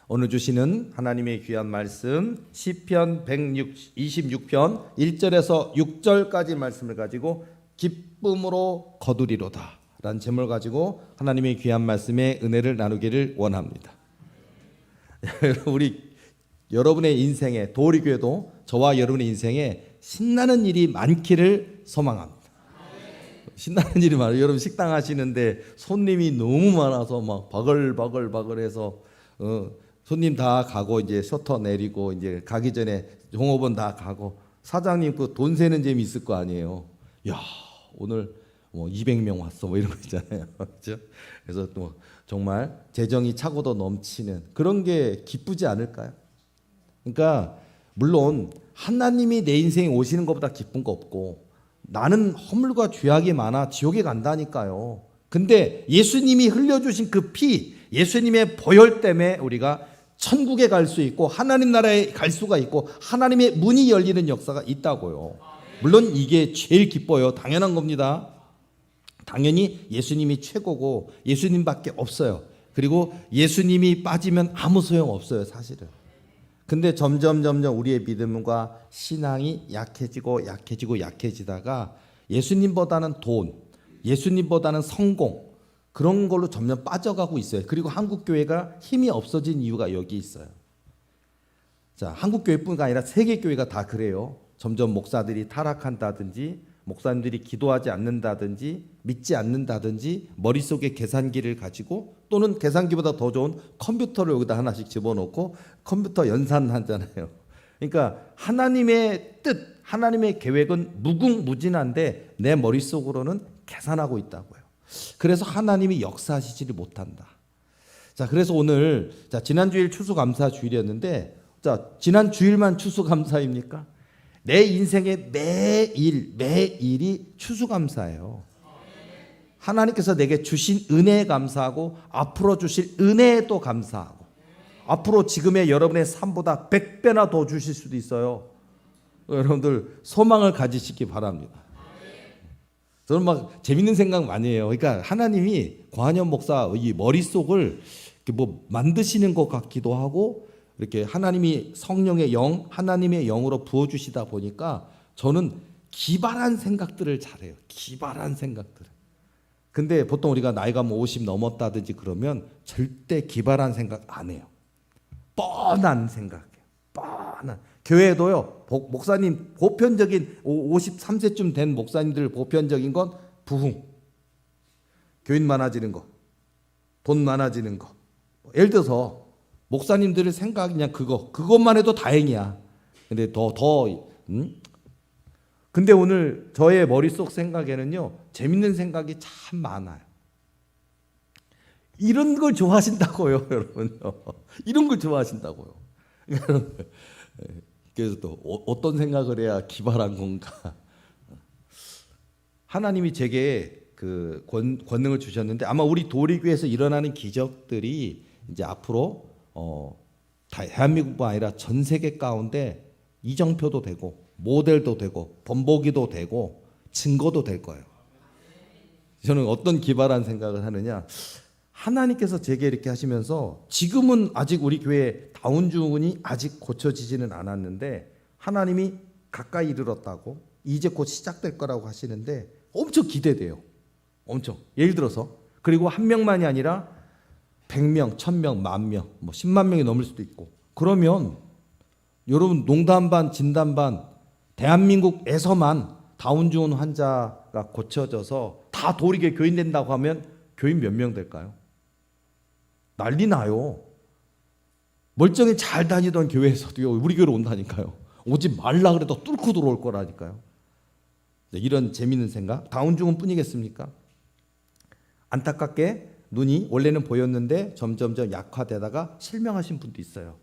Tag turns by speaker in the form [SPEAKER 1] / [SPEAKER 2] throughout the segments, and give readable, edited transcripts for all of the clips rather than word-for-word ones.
[SPEAKER 1] 오늘 주시는 하나님의 귀한 말씀 시편 126편 1절에서 6절까지 말씀을 가지고 기쁨으로 거두리로다 라는 제목을 가지고 하나님의 귀한 말씀의 은혜를 나누기를 원합니다. 우리 여러분의 인생에, 도리교회도 저와 여러분의 인생에 신나는 일이 많기를 소망합니다. 신나는 일이 많아요. 여러분 식당 하시는데 손님이 너무 많아서 막 바글바글해서 손님 다 가고 이제 셔터 내리고 이제 가기 전에 종업원 다 가고 사장님 그 돈 세는 재미 있을 거 아니에요. 야, 오늘 뭐 200명 왔어 뭐 이런 거 있잖아요. 그렇죠? 그래서 또 정말 재정이 차고도 넘치는 그런 게 기쁘지 않을까요? 그러니까 물론 하나님이 내 인생에 오시는 것보다 기쁜 거 없고 나는 허물과 죄악이 많아 지옥에 간다니까요. 근데 예수님이 흘려주신 그 피, 예수님의 보혈 때문에 우리가 천국에 갈 수 있고 하나님 나라에 갈 수가 있고 하나님의 문이 열리는 역사가 있다고요. 물론 이게 제일 기뻐요. 당연한 겁니다. 당연히 예수님이 최고고 예수님밖에 없어요. 그리고 예수님이 빠지면 아무 소용 없어요, 사실은. 근데 점점 우리의 믿음과 신앙이 약해지다가 예수님보다는 돈, 예수님보다는 성공 그런 걸로 점점 빠져가고 있어요. 그리고 한국교회가 힘이 없어진 이유가 여기 있어요. 자, 한국교회뿐가 아니라 세계교회가 다 그래요. 점점 목사들이 타락한다든지 목사님들이 기도하지 않는다든지 믿지 않는다든지 머릿속에 계산기를 가지고 또는 계산기보다 더 좋은 컴퓨터를 여기다 하나씩 집어넣고 컴퓨터 연산하잖아요. 그러니까 하나님의 뜻, 하나님의 계획은 무궁무진한데 내 머릿속으로는 계산하고 있다고요. 그래서 하나님이 역사하시지를 못한다. 자, 그래서 오늘 지난주일 추수감사주일이었는데 지난 주일만 추수감사입니까? 내 인생의 매일이 추수감사예요. 하나님께서 내게 주신 은혜에 감사하고 앞으로 주실 은혜에도 감사하고 앞으로 지금의 여러분의 삶보다 100배나 더 주실 수도 있어요. 여러분들 소망을 가지시기 바랍니다. 저는 막 재밌는 생각 많이 해요. 그러니까 하나님이 고한현 목사 이 머릿속을 뭐 만드시는 것 같기도 하고 이렇게 하나님이 성령의 영, 하나님의 영으로 부어주시다 보니까 저는 기발한 생각들을 잘해요. 기발한 생각들. 근데 보통 우리가 나이가 뭐 50 넘었다든지 그러면 절대 기발한 생각 안 해요. 뻔한 생각이에요. 뻔한. 교회도요. 목사님 보편적인 53세쯤 된 목사님들 보편적인 건 부흥. 교인 많아지는 거. 돈 많아지는 거. 예를 들어서 목사님들의 생각이 그냥 그것만 해도 다행이야. 근데 근데 오늘 저의 머릿속 생각에는요, 재밌는 생각이 참 많아요. 이런 걸 좋아하신다고요, 여러분. 이런 걸 좋아하신다고요. 그래서 또 어떤 생각을 해야 기발한 건가? 하나님이 제게 그 권능을 주셨는데 아마 우리 도리교회에서 일어나는 기적들이 이제 앞으로 대한민국뿐 아니라 전 세계 가운데 이정표도 되고 모델도 되고 본보기도 되고 증거도 될 거예요. 저는 어떤 기발한 생각을 하느냐, 하나님께서 제게 이렇게 하시면서 지금은 아직 우리 교회 다운증후군이 아직 고쳐지지는 않았는데 하나님이 가까이 이르렀다고 이제 곧 시작될 거라고 하시는데 엄청 기대돼요. 엄청. 예를 들어서 그리고 한 명만이 아니라 100명, 1000명, 10,000명, 뭐 10만 명이 넘을 수도 있고 그러면 여러분 농담 반 진담 반 대한민국에서만 다운증후군 환자가 고쳐져서 다 도리교회 교인 된다고 하면 교인 몇 명 될까요? 난리 나요. 멀쩡히 잘 다니던 교회에서도 우리 교회로 온다니까요. 오지 말라 그래도 뚫고 들어올 거라니까요. 이런 재밌는 생각. 다운증후군 뿐이겠습니까? 안타깝게 눈이 원래는 보였는데 점점 약화되다가 실명하신 분도 있어요.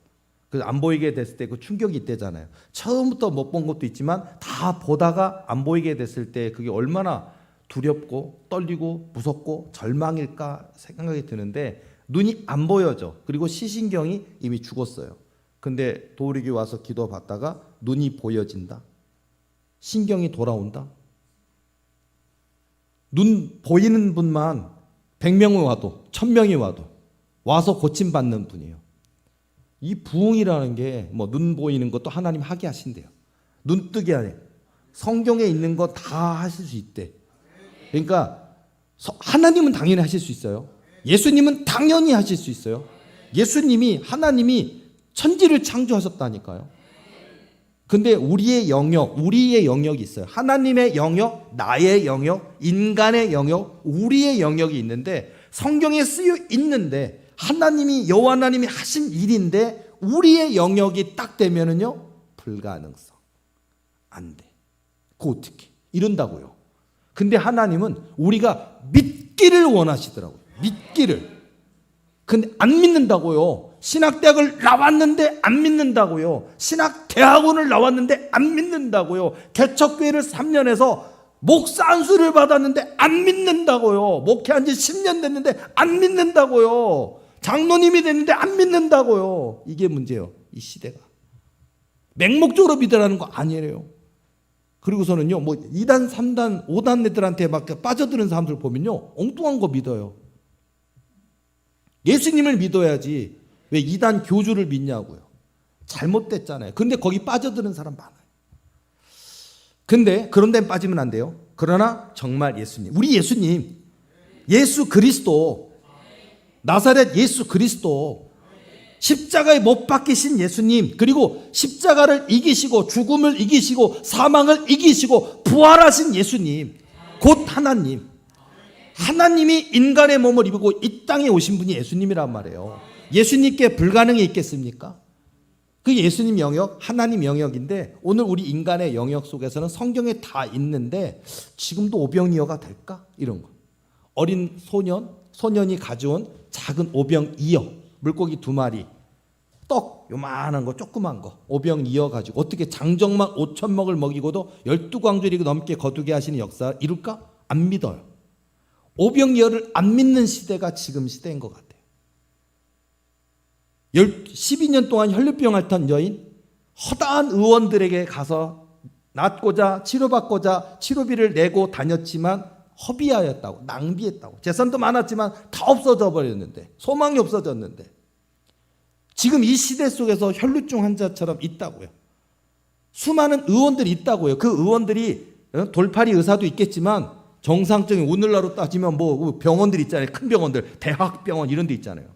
[SPEAKER 1] 그래서 안 보이게 됐을 때 그 충격이 있대잖아요. 처음부터 못 본 것도 있지만 다 보다가 안 보이게 됐을 때 그게 얼마나 두렵고 떨리고 무섭고 절망일까 생각이 드는데 눈이 안 보여져. 그리고 시신경이 이미 죽었어요. 근데 도리교회 와서 기도 받다가 눈이 보여진다. 신경이 돌아온다. 눈 보이는 분만 100명이 와도 1000명이 와도 와서 고침받는 분이에요. 이 부흥이라는 게 뭐 눈 보이는 것도 하나님 하게 하신대요. 눈 뜨게 하네. 성경에 있는 거 다 하실 수 있대. 그러니까 하나님은 당연히 하실 수 있어요. 예수님은 당연히 하실 수 있어요. 하나님이 천지를 창조하셨다니까요. 근데 우리의 영역이 있어요. 하나님의 영역, 나의 영역, 인간의 영역, 우리의 영역이 있는데 성경에 쓰여 있는데 여호와 하나님이 하신 일인데 우리의 영역이 딱 되면은요 불가능성. 안 돼. 그거 어떻게? 이런다고요. 근데 하나님은 우리가 믿기를 원하시더라고요. 믿기를. 근데 안 믿는다고요. 신학대학을 나왔는데 안 믿는다고요. 신학대학원을 나왔는데 안 믿는다고요. 개척교회를 3년 해서 목사 안수를 받았는데 안 믿는다고요. 목회한 지 10년 됐는데 안 믿는다고요. 장로님이 됐는데 안 믿는다고요. 이게 문제예요. 이 시대가. 맹목적으로 믿으라는 거 아니에요. 그리고서는요, 뭐 2단, 3단, 5단 애들한테 막 빠져드는 사람들 보면요, 엉뚱한 거 믿어요. 예수님을 믿어야지 왜 2단 교주를 믿냐고요. 잘못됐잖아요. 근데 거기 빠져드는 사람 많아요. 근데 그런 데는 빠지면 안 돼요. 그러나 정말 예수님, 우리 예수님, 예수 그리스도, 나사렛 예수 그리스도, 십자가에 못 박히신 예수님, 그리고 십자가를 이기시고 죽음을 이기시고 사망을 이기시고 부활하신 예수님, 곧 하나님. 하나님이 인간의 몸을 입고 이 땅에 오신 분이 예수님이란 말이에요. 예수님께 불가능이 있겠습니까? 그게 예수님 영역, 하나님 영역인데 오늘 우리 인간의 영역 속에서는 성경에 다 있는데 지금도 오병이어가 될까? 이런 거. 어린 소년이 가져온 작은 오병이어, 물고기 2마리, 떡 요만한 거, 조그만 거, 오병이어 가지고 어떻게 장정만 5,000먹을 먹이고도 12광주리 넘게 거두게 하시는 역사 이룰까? 안 믿어요. 오병이어를 안 믿는 시대가 지금 시대인 것 같아요. 12년 동안 혈루병 앓던 여인, 허다한 의원들에게 가서 낫고자 치료받고자 치료비를 내고 다녔지만 허비하였다고, 낭비했다고. 재산도 많았지만 다 없어져 버렸는데, 소망이 없어졌는데 지금 이 시대 속에서 혈루증 환자처럼 있다고요. 수많은 의원들이 있다고요. 그 의원들이 돌팔이 의사도 있겠지만 정상적인 오늘날로 따지면 뭐 병원들 있잖아요. 큰 병원들, 대학병원 이런 데 있잖아요.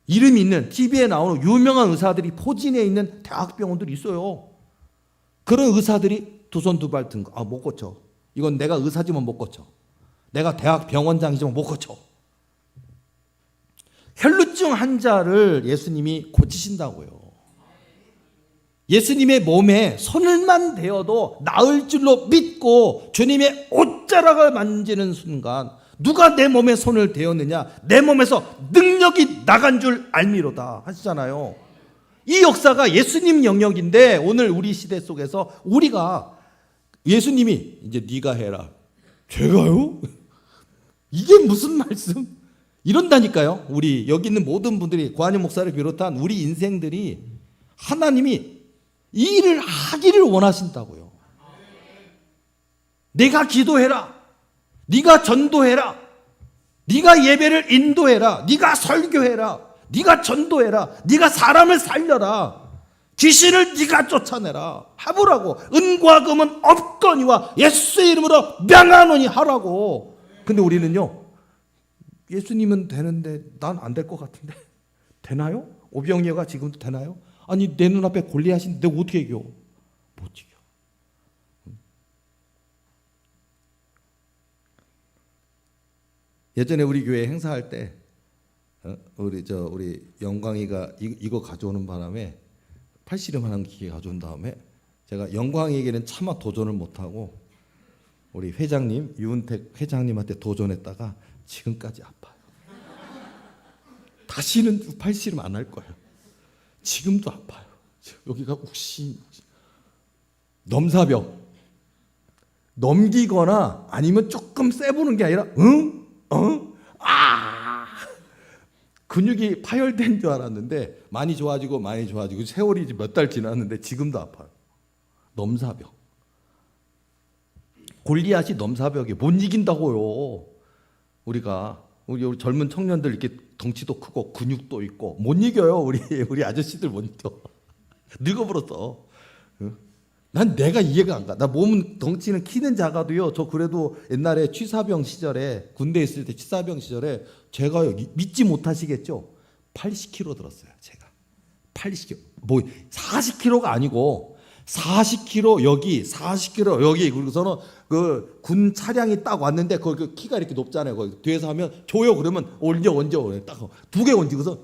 [SPEAKER 1] 이름이 있는 TV에 나오는 유명한 의사들이 포진해 있는 대학병원들이 있어요. 그런 의사들이 두 손 두 발 든 거. 못 고쳐. 이건 내가 의사지만 못 고쳐. 내가 대학 병원장이지만 못 고쳐. 혈루증 환자를 예수님이 고치신다고요. 예수님의 몸에 손을만 대어도 나을 줄로 믿고 주님의 옷자락을 만지는 순간 누가 내 몸에 손을 대었느냐? 내 몸에서 능력이 나간 줄 알미로다 하시잖아요. 이 역사가 예수님 영역인데 오늘 우리 시대 속에서 우리가 예수님이 이제 네가 해라. 제가요? 이게 무슨 말씀? 이런다니까요. 우리 여기 있는 모든 분들이 고한영 목사를 비롯한 우리 인생들이 하나님이 이 일을 하기를 원하신다고요. 내가 기도해라. 네가 전도해라. 네가 예배를 인도해라. 네가 설교해라. 네가 전도해라. 네가 사람을 살려라. 귀신을 네가 쫓아내라. 해보라고. 은과 금은 없거니와 예수의 이름으로 명하노니 하라고. 근데 우리는요, 예수님은 되는데 난 안 될 것 같은데 되나요? 오병이어가 지금도 되나요? 아니 내 눈앞에 골리앗인데 내가 어떻게 이겨? 못 이겨. 예전에 우리 교회 행사할 때 우리 영광이가 이거 가져오는 바람에 팔씨름하는 기계 가져온 다음에 제가 영광이에게는 차마 도전을 못하고 우리 회장님 유은택 회장님한테 도전했다가 지금까지 아파요. 다시는 팔씨름 안 할 거예요. 지금도 아파요. 여기가 욱신. 넘사벽 넘기거나 아니면 조금 세보는 게 아니라 근육이 파열된 줄 알았는데 많이 좋아지고 세월이 몇 달 지났는데 지금도 아파요. 넘사벽. 골리앗이 넘사벽에 못 이긴다고요. 우리가 우리 젊은 청년들 이렇게 덩치도 크고 근육도 있고 못 이겨요. 우리 아저씨들 못 이겨. 늙어버렸어. 난 내가 이해가 안 가. 나 몸은 덩치는 키는 작아도요. 저 그래도 옛날에 취사병 시절에 군대 있을 때 취사병 시절에 제가 믿지 못하시겠죠. 80kg 들었어요. 제가 80kg. 뭐 40kg가 아니고 40kg 여기 40kg 여기. 그리고서는 그 군 차량이 딱 왔는데 거기 키가 이렇게 높잖아요. 거기 뒤에서 하면 줘요. 그러면 얹어 딱 두 개 얹고서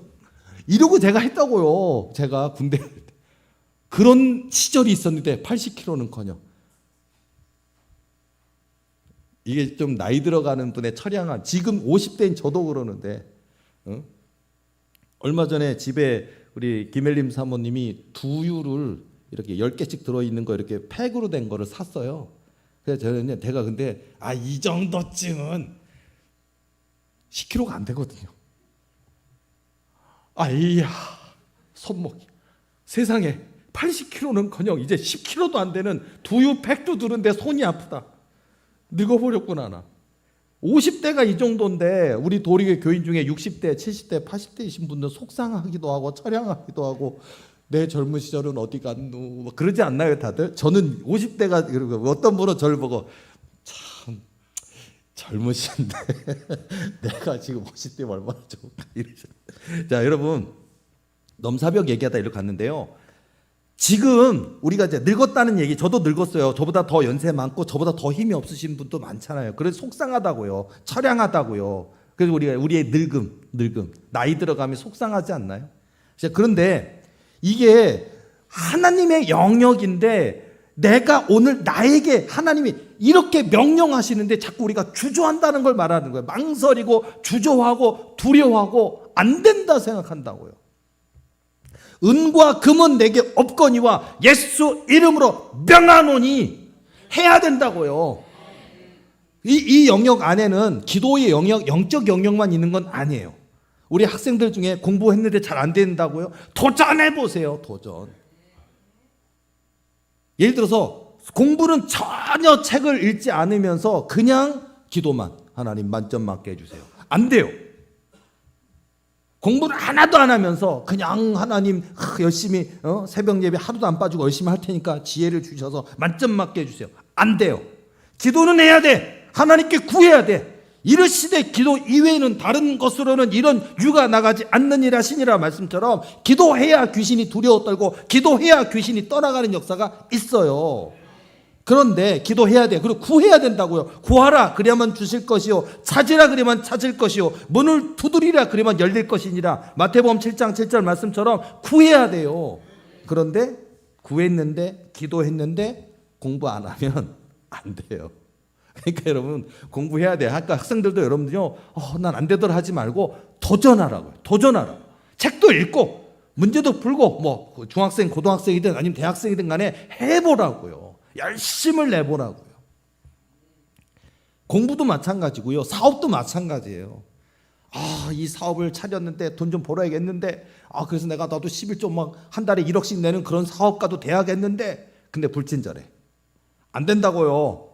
[SPEAKER 1] 이러고 제가 했다고요. 제가 군대 그런 시절이 있었는데 80kg는커녕 이게 좀 나이 들어가는 분의 처량한 지금 50대인 저도 그러는데 얼마 전에 집에 우리 김엘림 사모님이 두유를 이렇게 10개씩 들어있는 거 이렇게 팩으로 된 거를 샀어요. 그래서 저는 제가 근데 이 정도쯤은 10kg가 안 되거든요. 이야 손목이 세상에 80kg는커녕 이제 10kg도 안 되는 두유 팩도 두는데 손이 아프다. 늙어버렸구나 나. 50대가 이 정도인데 우리 도리교 교인 중에 60대, 70대, 80대이신 분들 속상하기도 하고 처량하기도 하고 내 젊은 시절은 어디 갔노 그러지 않나요 다들? 저는 50대가 그러고 어떤 분은 저를 보고 참 젊으신데 내가 지금 50대면 얼마나 좋을까 이러죠. 자 여러분 넘사벽 얘기하다 이렇게 갔는데요. 지금 우리가 이제 늙었다는 얘기, 저도 늙었어요. 저보다 더 연세 많고 저보다 더 힘이 없으신 분도 많잖아요. 그래서 속상하다고요. 처량하다고요. 그래서 우리의 늙음, 나이 들어가면 속상하지 않나요? 그런데 이게 하나님의 영역인데 내가 오늘 나에게 하나님이 이렇게 명령하시는데 자꾸 우리가 주저한다는 걸 말하는 거예요. 망설이고 주저하고 두려워하고 안 된다 생각한다고요. 은과 금은 내게 없거니와 예수 이름으로 명하노니 해야 된다고요. 이 영역 안에는 기도의 영역, 영적 영역만 있는 건 아니에요. 우리 학생들 중에 공부했는데 잘 안 된다고요? 도전해 보세요. 도전. 예를 들어서 공부는 전혀 책을 읽지 않으면서 그냥 기도만 하나님 만점 맞게 해주세요. 안 돼요. 공부를 하나도 안 하면서 그냥 하나님 열심히 새벽 예배 하루도 안 빠지고 열심히 할 테니까 지혜를 주셔서 만점 맞게 해주세요. 안 돼요. 기도는 해야 돼. 하나님께 구해야 돼. 이르시되 기도 이외에는 다른 것으로는 이런 유가 나가지 않느니라 하시니라 말씀처럼 기도해야 귀신이 두려워 떨고 기도해야 귀신이 떠나가는 역사가 있어요. 그런데 기도해야 돼. 그리고 구해야 된다고요. 구하라 그래야만 주실 것이요 찾으라 그래야만 찾을 것이요 문을 두드리라 그래야만 열릴 것이니라. 마태복음 7장 7절 말씀처럼 구해야 돼요. 그런데 구했는데 기도했는데 공부 안 하면 안 돼요. 그러니까 여러분 공부해야 돼. 아까 학생들도 여러분들요 난 안 되더라 하지 말고 도전하라고요. 도전하라. 책도 읽고 문제도 풀고 뭐 중학생 고등학생이든 아니면 대학생이든 간에 해보라고요. 열심을 내보라고요. 공부도 마찬가지고요. 사업도 마찬가지예요. 이 사업을 차렸는데 돈 좀 벌어야겠는데 그래서 나도 11조 막 한 달에 1억씩 내는 그런 사업가도 돼야겠는데 근데 불친절해. 안 된다고요.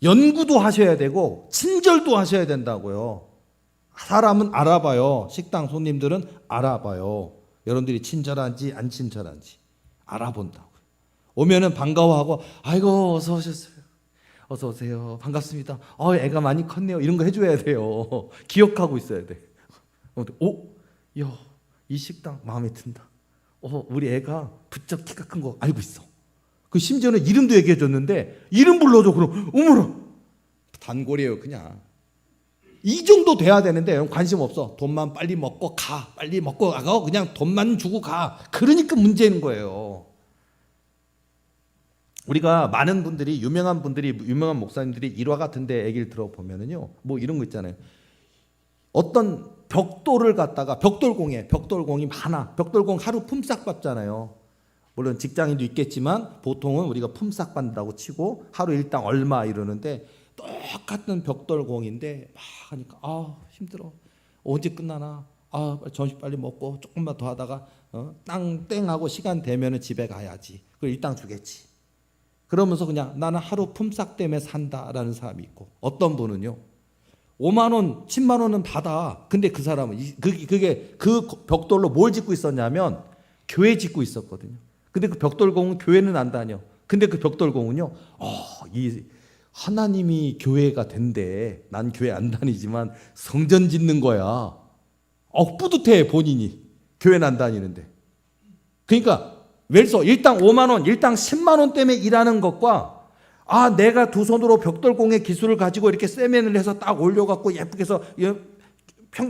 [SPEAKER 1] 연구도 하셔야 되고 친절도 하셔야 된다고요. 사람은 알아봐요. 식당 손님들은 알아봐요. 여러분들이 친절한지 안 친절한지 알아본다고요. 오면은 반가워하고 아이고 어서 오셨어요. 어서 오세요. 반갑습니다. 애가 많이 컸네요. 이런 거 해줘야 돼요. 기억하고 있어야 돼. 이 식당 마음에 든다. 우리 애가 부쩍 키가 큰 거 알고 있어. 심지어는 이름도 얘기해 줬는데 이름 불러줘. 그럼 어머나 단골이에요 그냥. 이 정도 돼야 되는데 관심 없어. 돈만 빨리 먹고 가. 빨리 먹고 가고 그냥 돈만 주고 가. 그러니까 문제인 거예요. 우리가 많은 분들이 유명한 목사님들이 일화 같은데 얘기를 들어보면은요 뭐 이런 거 있잖아요. 어떤 벽돌을 갖다가 벽돌공이 많아. 벽돌공 하루 품삯 받잖아요. 물론 직장인도 있겠지만 보통은 우리가 품삯 받는다고 치고 하루 일당 얼마 이러는데 똑같은 벽돌공인데 막 하니까 힘들어. 언제 끝나나? 점심 빨리 먹고 조금만 더 하다가 땡하고 시간 되면은 집에 가야지. 그럼 일당 주겠지. 그러면서 그냥 나는 하루 품삯 때문에 산다라는 사람이 있고 어떤 분은요 5만 원, 10만 원은 받아. 근데 그 사람은 그게 그 벽돌로 뭘 짓고 있었냐면 교회 짓고 있었거든요. 근데 그 벽돌공은 교회는 안 다녀. 근데 그 벽돌공은요, 이 하나님이 교회가 된대. 난 교회 안 다니지만 성전 짓는 거야. 뿌듯해 본인이. 교회는 안 다니는데. 그러니까 웰서 일당 5만 원, 일당 10만 원 때문에 일하는 것과 내가 두 손으로 벽돌공의 기술을 가지고 이렇게 세면을 해서 딱 올려갖고 예쁘게 해서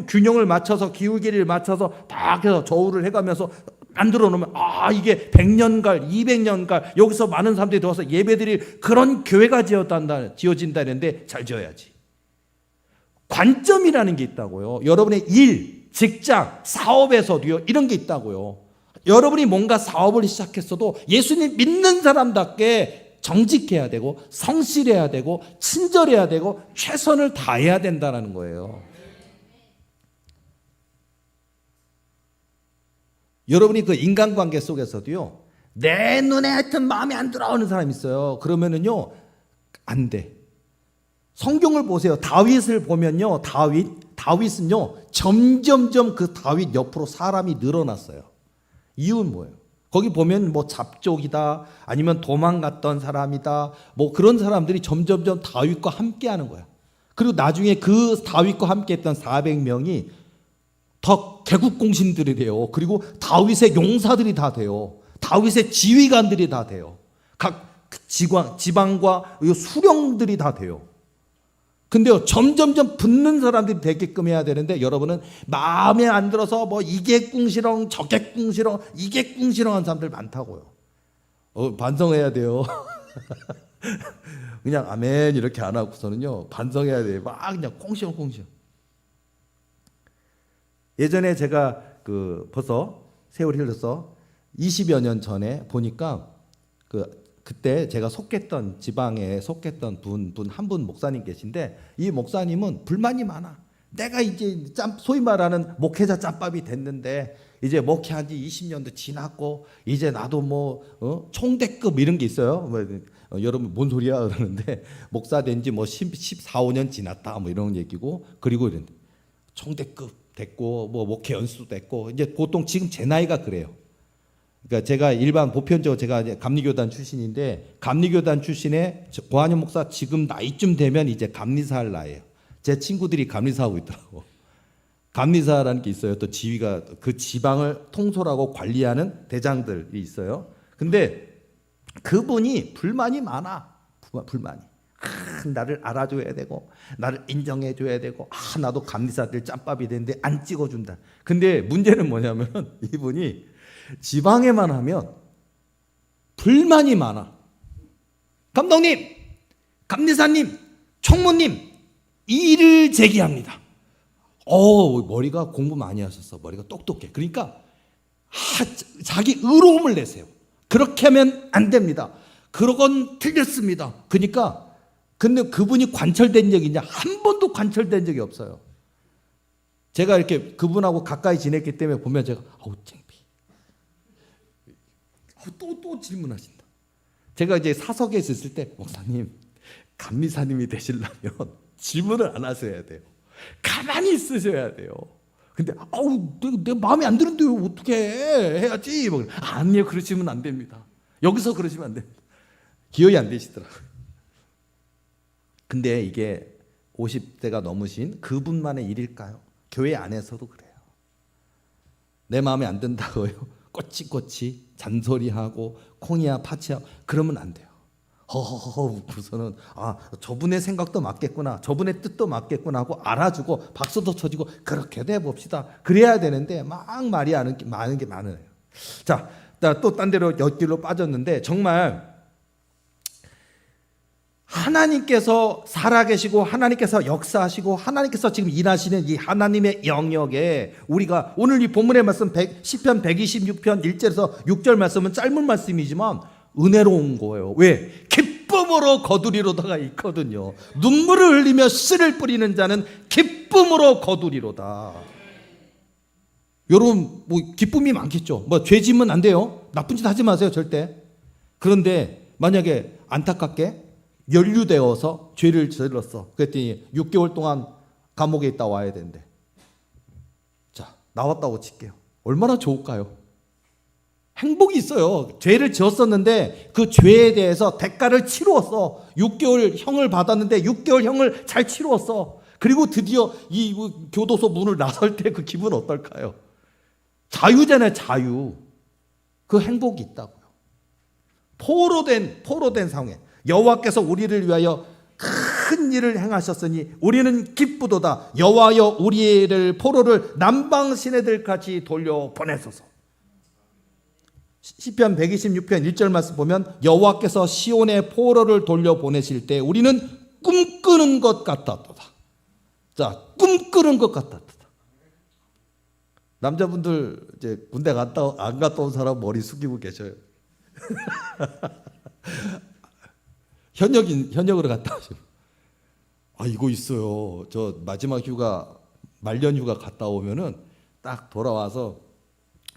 [SPEAKER 1] 균형을 맞춰서 기울기를 맞춰서 딱 해서 저울을 해가면서 만들어 놓으면 이게 100년갈, 200년갈 여기서 많은 사람들이 들어와서 예배드릴 그런 교회가 지어진다는데 잘 지어야지. 관점이라는 게 있다고요. 여러분의 일, 직장, 사업에서도요 이런 게 있다고요. 여러분이 뭔가 사업을 시작했어도 예수님 믿는 사람답게 정직해야 되고 성실해야 되고 친절해야 되고 최선을 다해야 된다는 거예요. 여러분이 그 인간관계 속에서도요 내 눈에 하여튼 마음에 안 들어오는 사람이 있어요. 그러면은요 안 돼. 성경을 보세요. 다윗을 보면요 다윗은요 점점점 그 다윗 옆으로 사람이 늘어났어요. 이유는 뭐예요? 거기 보면 뭐 잡족이다 아니면 도망갔던 사람이다 뭐 그런 사람들이 점점점 다윗과 함께 하는 거야. 그리고 나중에 그 다윗과 함께 했던 400명이 더 개국공신들이 돼요. 그리고 다윗의 용사들이 다 돼요. 다윗의 지휘관들이 다 돼요. 각 지방과 수령들이 다 돼요. 근데요 점점점 붙는 사람들이 되게끔 해야 되는데 여러분은 마음에 안 들어서 뭐 이게 꿍시렁 저게 꿍시렁 이게 꿍시렁한 사람들 많다고요. 반성해야 돼요. 그냥 아멘 이렇게 안 하고서는요 반성해야 돼요. 막 그냥 꽁시렁꽁시렁. 예전에 제가 벌써 세월이 흘러서 20여 년 전에 보니까 그때 제가 속했던 지방에 속했던 분 한 분 목사님 계신데 이 목사님은 불만이 많아. 내가 이제 소위 말하는 목회자 짬밥이 됐는데 이제 목회한 지 20년도 지났고 이제 나도 뭐 총대급 이런 게 있어요. 여러분 뭔 소리야 그러는데 목사 된 지 뭐 14, 15년 지났다 뭐 이런 얘기고 그리고 이런데 총대급 됐고 뭐 목회 연수도 됐고 이제 보통 지금 제 나이가 그래요. 그러니까 제가 일반 보편적으로 제가 이제 감리교단 출신인데 감리교단 출신의 고한영 목사 지금 나이쯤 되면 이제 감리사할 나이에요. 제 친구들이 감리사하고 있더라고. 감리사라는 게 있어요. 또 지휘가 그 지방을 통솔하고 관리하는 대장들이 있어요. 근데 그분이 불만이 많아. 불만이. 나를 알아줘야 되고 나를 인정해줘야 되고 나도 감리사들 짬밥이 되는데 안 찍어준다. 근데 문제는 뭐냐면 이분이 지방에만 하면 불만이 많아. 감독님, 감리사님, 총무님 이의를 제기합니다. 머리가 공부 많이 하셨어. 머리가 똑똑해. 그러니까 자기 의로움을 내세요. 그렇게 하면 안 됩니다. 그건 틀렸습니다. 그러니까 근데 그분이 관철된 적이 있냐? 한 번도 관철된 적이 없어요. 제가 이렇게 그분하고 가까이 지냈기 때문에 보면 제가 창피. 또 질문하신다. 제가 이제 사석에 있을 때 목사님 감리사님이 되시려면 질문을 안 하셔야 돼요. 가만히 있으셔야 돼요. 근데 내 마음에 안 드는데 어떻게 해야지? 아니요 그러시면 안 됩니다. 여기서 그러시면 안 됩니다. 기억이 안 되시더라고요. 근데 이게 50대가 넘으신 그분만의 일일까요? 교회 안에서도 그래요. 내 마음에 안 든다고요. 꼬치꼬치 잔소리하고 콩이야 파치야 그러면 안 돼요. 허허허 그래서는 저분의 생각도 맞겠구나 저분의 뜻도 맞겠구나 하고 알아주고 박수도 쳐주고 그렇게 돼 봅시다. 그래야 되는데 막 말이 많은 게 많아요. 자, 또 딴 데로 옆길로 빠졌는데 정말 하나님께서 살아계시고 하나님께서 역사하시고 하나님께서 지금 일하시는 이 하나님의 영역에 우리가 오늘 이 본문의 말씀 시편 126편 1절에서 6절 말씀은 짧은 말씀이지만 은혜로운 거예요. 왜? 기쁨으로 거두리로다가 있거든요. 눈물을 흘리며 씨를 뿌리는 자는 기쁨으로 거두리로다. 여러분 뭐 기쁨이 많겠죠. 뭐 죄 지으면 안 돼요. 나쁜 짓 하지 마세요 절대. 그런데 만약에 안타깝게 연루되어서 죄를 저질렀어. 그랬더니 6개월 동안 감옥에 있다 와야 된대. 자, 나왔다고 칠게요. 얼마나 좋을까요? 행복이 있어요. 죄를 지었었는데 그 죄에 대해서 대가를 치루었어. 6개월 형을 받았는데 6개월 형을 잘 치루었어. 그리고 드디어 이 교도소 문을 나설 때 그 기분 어떨까요? 자유잖아요, 자유. 그 행복이 있다고요. 포로된 상황에 여호와께서 우리를 위하여 큰 일을 행하셨으니 우리는 기쁘도다. 여호와여 우리를 포로를 남방 시내들까지 돌려 보내소서. 시편 126편 1절 말씀 보면 여호와께서 시온의 포로를 돌려 보내실 때 우리는 꿈꾸는 것 같았도다. 자, 꿈꾸는 것 같았도다. 남자분들 이제 군대 안 갔다 온 사람 머리 숙이고 계셔요. 현역으로 갔다 오시면 이거 있어요. 저 마지막 휴가 말년 휴가 갔다 오면은 딱 돌아와서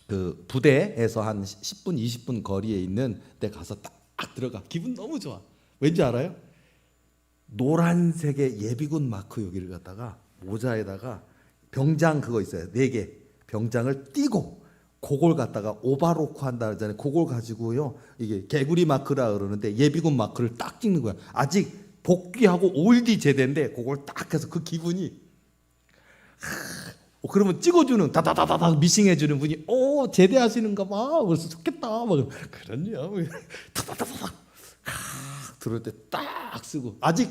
[SPEAKER 1] 그 부대에서 한 10분 20분 거리에 있는 데 가서 딱 들어가. 기분 너무 좋아. 왠지 알아요? 노란색의 예비군 마크 여기를 갖다가 모자에다가 병장 그거 있어요. 4개 병장을 띄고 그걸 갖다가 오바로크 한다 그러잖아요. 그걸 가지고요. 이게 개구리 마크라 그러는데 예비군 마크를 딱 찍는 거야. 아직 복귀하고 5일 뒤 제대인데 그걸 딱 해서 그 기분이 그러면 찍어주는 다다다다다 미싱해주는 분이 제대하시는가 봐. 그래서 좋겠다. 막 그러냐. 다다다다다 들어올 때 딱 쓰고 아직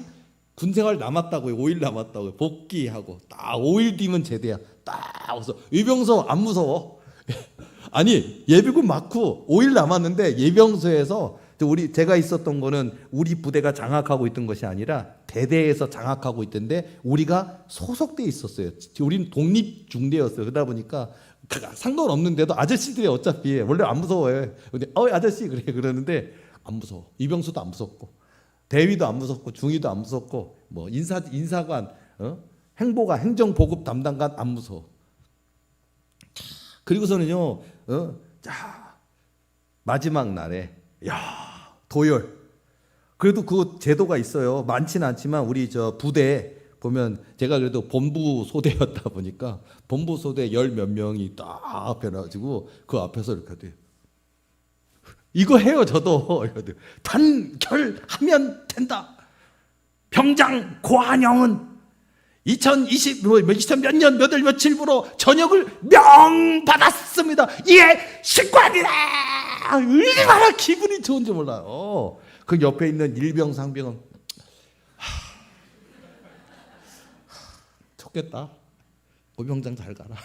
[SPEAKER 1] 군생활 남았다고요. 5일 남았다고요. 복귀하고 딱 5일 뒤면 제대야. 딱 와서 의병소 안 무서워. 아니 예비군 마크 5일 남았는데 예병소에서 제가 있었던 거는 우리 부대가 장악하고 있던 것이 아니라 대대에서 장악하고 있던데 우리가 소속돼 있었어요. 우리는 독립중대였어요. 그러다 보니까 상관없는데도 아저씨들이 어차피 원래 안 무서워요. 근데 아저씨 그러는데 안 무서워. 이병수도 안 무섭고 대위도 안 무섭고 중위도 안 무섭고 뭐 인사관 행보관 행정보급 담당관 안 무서워. 그리고서는요 자 마지막 날에 도열. 그래도 그 제도가 있어요. 많지는 않지만 우리 저 부대 보면 제가 그래도 본부 소대였다 보니까 본부 소대 열 몇 명이 딱 앞에 나가지고 그 앞에서 이렇게 돼요. 이거 해요 저도. 단결하면 된다. 병장 고한영은 2020 몇 년 몇 월 며칠부로 전역을 명받았습니다. 예, 식관이다. 얼마나 기분이 좋은지 몰라요. 그 옆에 있는 일병 상병은 좋겠다. 고병장 잘 가라.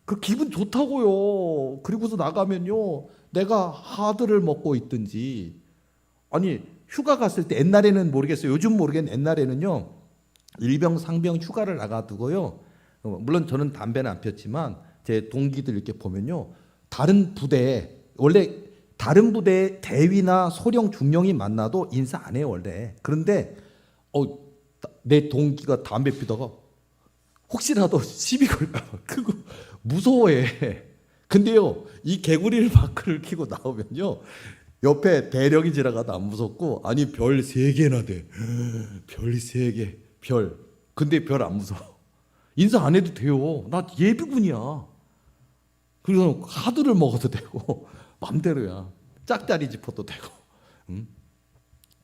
[SPEAKER 1] 그 기분 좋다고요. 그리고서 나가면요, 내가 하드를 먹고 있든지 아니 휴가 갔을 때 옛날에는 모르겠어요. 요즘 모르겠는데 옛날에는요 일병 상병 휴가를 나가두고요. 물론 저는 담배는 안 폈지만 제 동기들 이렇게 보면요 다른 부대에 원래 다른 부대에 대위나 소령 중령이 만나도 인사 안 해요 원래. 그런데 내 동기가 담배 피다가 혹시라도 시비 걸까봐 그거 무서워해. 근데요 이 개구리 마크를 켜고 나오면요 옆에 대령이 지나가도 안 무섭고 아니 별 3개나 돼. 별 3개 별. 근데 별 안 무서워. 인사 안 해도 돼요. 나 예비군이야. 그래서 하드를 먹어도 되고 맘대로야. 짝다리 짚어도 되고.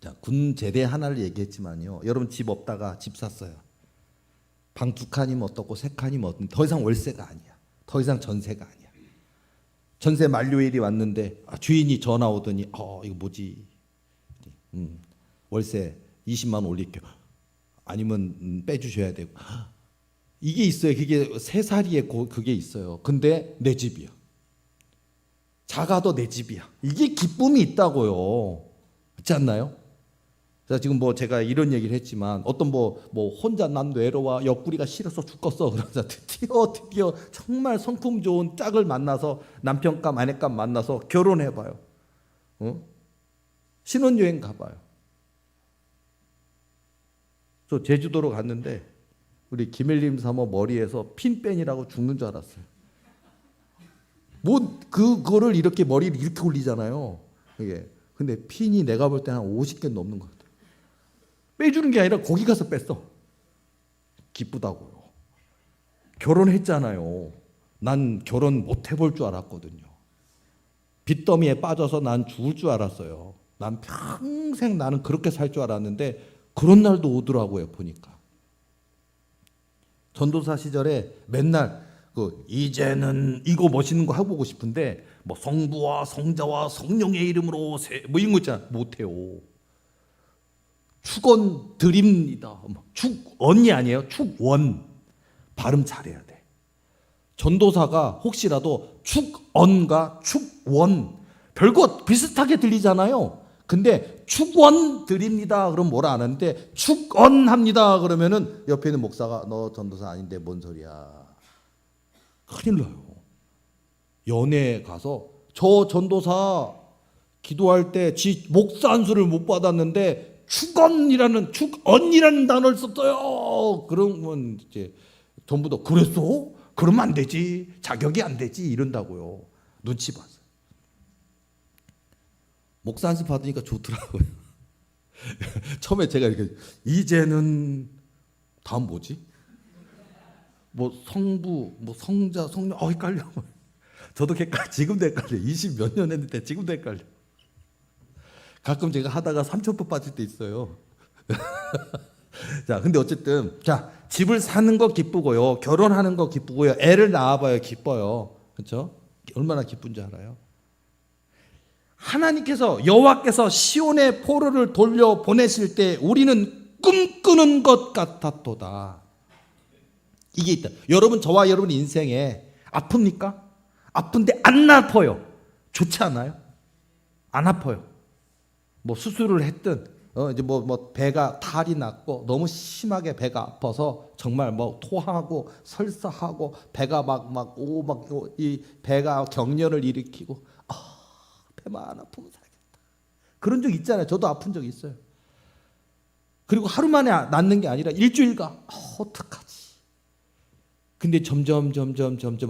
[SPEAKER 1] 자, 군 제대 하나를 얘기했지만요. 여러분 집 없다가 집 샀어요. 방 2칸이면 어떻고 3칸이면 어떻고 더 이상 월세가 아니야. 더 이상 전세가 아니야. 전세 만료일이 왔는데 주인이 전화 오더니 이거 뭐지? 월세 20만 원 올릴게요. 아니면 빼주셔야 되고 이게 있어요. 그게 3살이에 그게 있어요. 근데 내 집이야. 작아도 내 집이야. 이게 기쁨이 있다고요. 그렇지 않나요? 자, 지금 뭐 제가 이런 얘기를 했지만 어떤 뭐 혼자 난 외로워 옆구리가 싫어서 죽겠어 그러자 드디어 정말 성품 좋은 짝을 만나서 남편감 아내감 만나서 결혼해봐요. 신혼여행 가봐요. 저 제주도로 갔는데 우리 김일림 사모 머리에서 핀뺀이라고 죽는 줄 알았어요. 뭐 그거를 이렇게 머리를 이렇게 올리잖아요. 이게 근데 핀이 내가 볼 때 한 50개 넘는 것 같아요. 빼주는 게 아니라 거기 가서 뺐어. 기쁘다고요. 결혼했잖아요. 난 결혼 못 해볼 줄 알았거든요. 빚더미에 빠져서 난 죽을 줄 알았어요. 난 평생 나는 그렇게 살 줄 알았는데 그런 날도 오더라고요. 보니까 전도사 시절에 맨날 이제는 이거 멋있는 거 해보고 싶은데 뭐 성부와 성자와 성령의 이름으로 뭐 이런 거 있잖아. 못해요. 축원 드립니다. 축원이 아니에요. 축원. 발음 잘해야 돼. 전도사가 혹시라도 축언과 축원 별거 비슷하게 들리잖아요. 근데 축원 드립니다. 그럼 뭐라 안 하는데 축언합니다. 그러면은 옆에 있는 목사가 너 전도사 아닌데 뭔 소리야. 큰일 나요. 연회에 가서 저 전도사 기도할 때 지 목사 안수를 못 받았는데 축언이라는 단어를 썼어요. 그러면 이제 전부 다 그랬어? 그러면 안 되지. 자격이 안 되지. 이런다고요. 눈치 봐서. 목사 안수 받으니까 좋더라고요. 처음에 제가 이렇게 이제는 다음 뭐지? 뭐 성부, 뭐 성자, 성령, 헷갈려. 저도 지금도 헷갈려. 20 몇 년 했는데 지금도 헷갈려. 가끔 제가 하다가 삼천포 빠질 때 있어요. 자, 근데 어쨌든 자, 집을 사는 거 기쁘고요. 결혼하는 거 기쁘고요. 애를 낳아봐요. 기뻐요. 그렇죠? 얼마나 기쁜지 알아요? 하나님께서 여호와께서 시온의 포로를 돌려 보내실 때 우리는 꿈꾸는 것 같았도다. 이게 있다. 여러분 저와 여러분 인생에 아픕니까? 아픈데 안 아파요. 좋지 않아요? 안 아파요. 뭐 수술을 했든 이제 뭐 배가 탈이 났고 너무 심하게 배가 아파서 정말 뭐 토하고 설사하고 배가 이 배가 경련을 일으키고 배만 아프면 살겠다. 그런 적 있잖아요. 저도 아픈 적 있어요. 그리고 하루 만에 낫는 게 아니라 일주일간 어떡하지? 근데 점점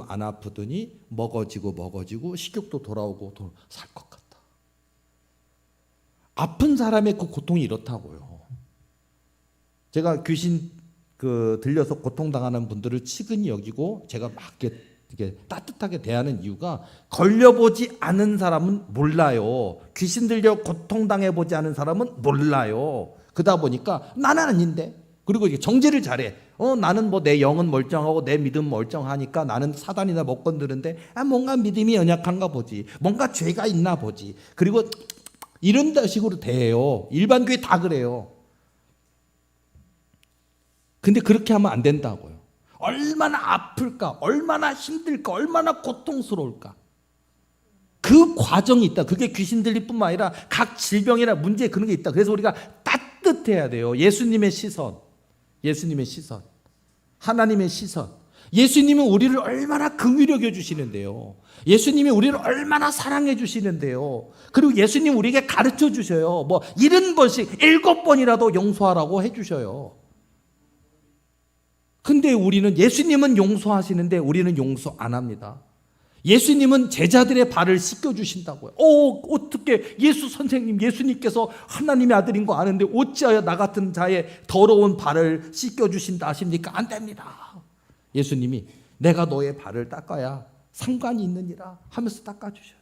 [SPEAKER 1] 안 아프더니 먹어지고 식욕도 돌아오고 살 것 같다. 아픈 사람의 그 고통이 이렇다고요. 제가 귀신 들려서 고통당하는 분들을 측은히 여기고 제가 막 이렇게 따뜻하게 대하는 이유가 걸려보지 않은 사람은 몰라요. 귀신 들려 고통당해보지 않은 사람은 몰라요. 그러다 보니까 나는 아닌데. 그리고 이게 정죄를 잘해. 나는 뭐 내 영은 멀쩡하고 내 믿음 멀쩡하니까 나는 사단이나 못 건드는데 뭔가 믿음이 연약한가 보지. 뭔가 죄가 있나 보지. 그리고 이런 식으로 대해요. 일반 교회 다 그래요. 근데 그렇게 하면 안 된다고요. 얼마나 아플까, 얼마나 힘들까, 얼마나 고통스러울까. 그 과정이 있다. 그게 귀신 들릴 뿐만 아니라 각 질병이나 문제 그런 게 있다. 그래서 우리가 따뜻해야 돼요. 예수님의 시선, 하나님의 시선. 예수님은 우리를 얼마나 긍휼히 여겨주시는데요. 예수님이 우리를 얼마나 사랑해 주시는데요. 그리고 예수님 우리에게 가르쳐 주셔요. 뭐 70번씩 7번이라도 용서하라고 해주셔요. 근데 우리는 예수님은 용서하시는데 우리는 용서 안 합니다. 예수님은 제자들의 발을 씻겨주신다고요. 어떻게 예수 선생님, 예수님께서 하나님의 아들인 거 아는데 어찌하여 나 같은 자의 더러운 발을 씻겨주신다 하십니까? 안 됩니다. 예수님이 내가 너의 발을 닦아야 상관이 있느니라 하면서 닦아주셔요.